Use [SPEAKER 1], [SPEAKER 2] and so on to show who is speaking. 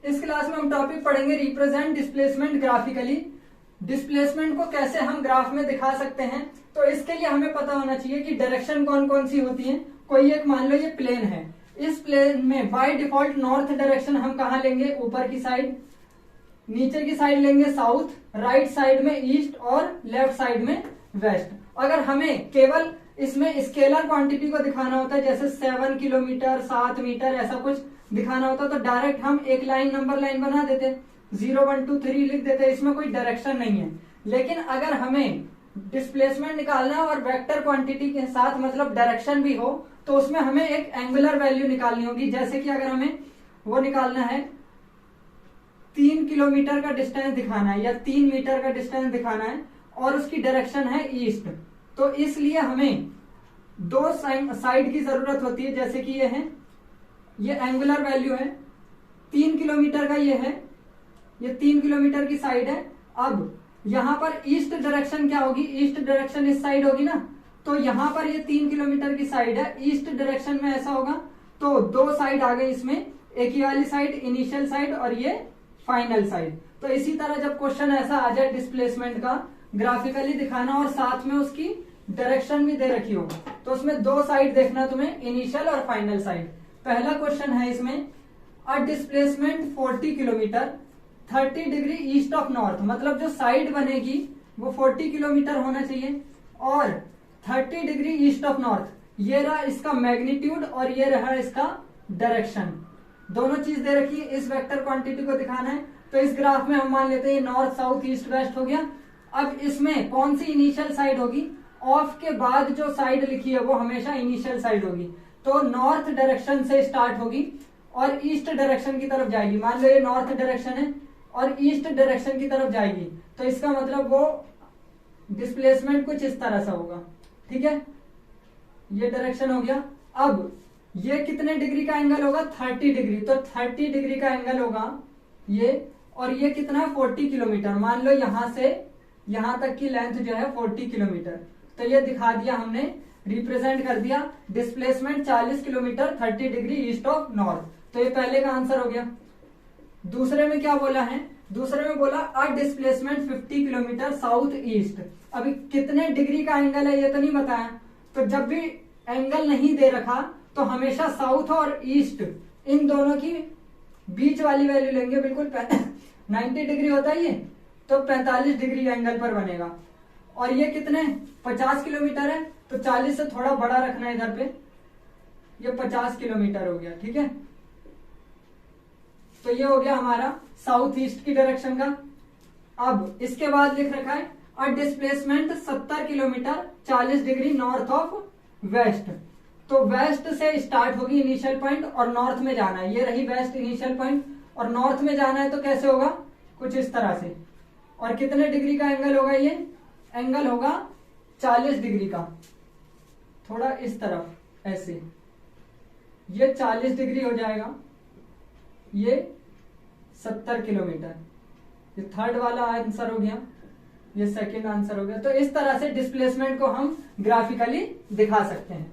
[SPEAKER 1] इस क्लास में हम टॉपिक पढ़ेंगे रिप्रेजेंट डिस्प्लेसमेंट ग्राफिकली। डिस्प्लेसमेंट को कैसे हम ग्राफ में दिखा सकते हैं, तो इसके लिए हमें पता होना चाहिए कि डायरेक्शन कौन कौन सी होती है। कोई एक मान लो ये प्लेन है, इस प्लेन में बाय डिफॉल्ट नॉर्थ डायरेक्शन हम कहाँ लेंगे, ऊपर की साइड, नीचे की साइड लेंगे साउथ, राइट साइड में ईस्ट और लेफ्ट साइड में वेस्ट। अगर हमें केवल इसमें स्केलर क्वांटिटी को दिखाना होता है, जैसे 7 किलोमीटर 7 मीटर ऐसा कुछ दिखाना होता तो डायरेक्ट हम एक लाइन नंबर लाइन बना देते, 0 1 2 3 लिख देते, इसमें कोई डायरेक्शन नहीं है। लेकिन अगर हमें डिस्प्लेसमेंट निकालना है और वेक्टर क्वांटिटी के साथ मतलब डायरेक्शन भी हो, तो उसमें हमें एक एंगुलर वैल्यू निकालनी होगी। जैसे कि अगर हमें वो निकालना है 3 किलोमीटर का डिस्टेंस दिखाना है या 3 मीटर का डिस्टेंस दिखाना है और उसकी डायरेक्शन है ईस्ट, तो इसलिए हमें दो साइड की जरूरत होती है। जैसे कि ये है, ये एंगुलर वैल्यू है, 3 किलोमीटर का ये है, ये 3 किलोमीटर की साइड है। अब यहां पर ईस्ट डायरेक्शन क्या होगी, ईस्ट डायरेक्शन इस साइड होगी ना, तो यहां पर ये 3 किलोमीटर की साइड है, ईस्ट डायरेक्शन में ऐसा होगा तो दो साइड आ गई इसमें, एक ही वाली साइड इनिशियल साइड और ये फाइनल साइड। तो इसी तरह जब क्वेश्चन ऐसा आ जाए डिस्प्लेसमेंट का ग्राफिकली दिखाना और साथ में उसकी डायरेक्शन भी दे रखी हो, तो उसमें दो साइड देखना तुम्हें, इनिशियल और फाइनल साइड। पहला क्वेश्चन है इसमें, a displacement 40 kilometre 30 degree east of north, मतलब जो साइड बनेगी वो 40 किलोमीटर होना चाहिए और 30 डिग्री ईस्ट ऑफ नॉर्थ। ये रहा इसका मैग्नीट्यूड और ये रहा इसका डायरेक्शन, दोनों चीज दे रखी है। इस वेक्टर क्वांटिटी को दिखाना है तो इस ग्राफ में हम मान लेते हैं नॉर्थ साउथ ईस्ट वेस्ट हो गया। अब इसमें कौन सी इनिशियल साइड होगी, ऑफ के बाद जो साइड लिखी है वो हमेशा इनिशियल साइड होगी, तो नॉर्थ डायरेक्शन से स्टार्ट होगी और ईस्ट डायरेक्शन की तरफ जाएगी। मान लो ये नॉर्थ डायरेक्शन है और ईस्ट डायरेक्शन की तरफ जाएगी, तो इसका मतलब वो डिस्प्लेसमेंट कुछ इस तरह से होगा। ठीक है, ये डायरेक्शन हो गया। अब ये कितने डिग्री का एंगल होगा, 30 डिग्री, तो 30 डिग्री का एंगल होगा ये, और ये कितना 40 किलोमीटर। मान लो यहां से यहां तक की लेंथ जो है 40 किलोमीटर, तो ये दिखा दिया हमने, रिप्रेजेंट कर दिया displacement 40 kilometre 30 degree east of north. तो ये पहले का आंसर हो गया। दूसरे में क्या बोला है, दूसरे में बोला a displacement 50 kilometre south east. अभी कितने डिग्री का एंगल है ये तो नहीं बताया, तो जब भी एंगल नहीं दे रखा तो हमेशा साउथ और ईस्ट इन दोनों की बीच वाली वैल्यू लेंगे। बिल्कुल 90 डिग्री होता है ये, तो 45 डिग्री एंगल पर बनेगा। और ये कितने 50 किलोमीटर है, तो 40 से थोड़ा बड़ा रखना है इधर पे, ये 50 किलोमीटर हो गया। ठीक है, तो ये हो गया हमारा साउथ ईस्ट की डायरेक्शन का। अब इसके बाद लिख रखा है a displacement 70 kilometre 40 degree north of west, तो वेस्ट से स्टार्ट होगी इनिशियल पॉइंट और नॉर्थ में जाना है। ये रही वेस्ट इनिशियल पॉइंट और नॉर्थ में जाना है, तो कैसे होगा, कुछ इस तरह से। और कितने डिग्री का एंगल होगा, ये एंगल होगा 40 डिग्री का, थोड़ा इस तरफ ऐसे, ये 40 डिग्री हो जाएगा, ये 70 किलोमीटर। ये थर्ड वाला आंसर हो गया, ये सेकंड आंसर हो गया। तो इस तरह से डिस्प्लेसमेंट को हम ग्राफिकली दिखा सकते हैं।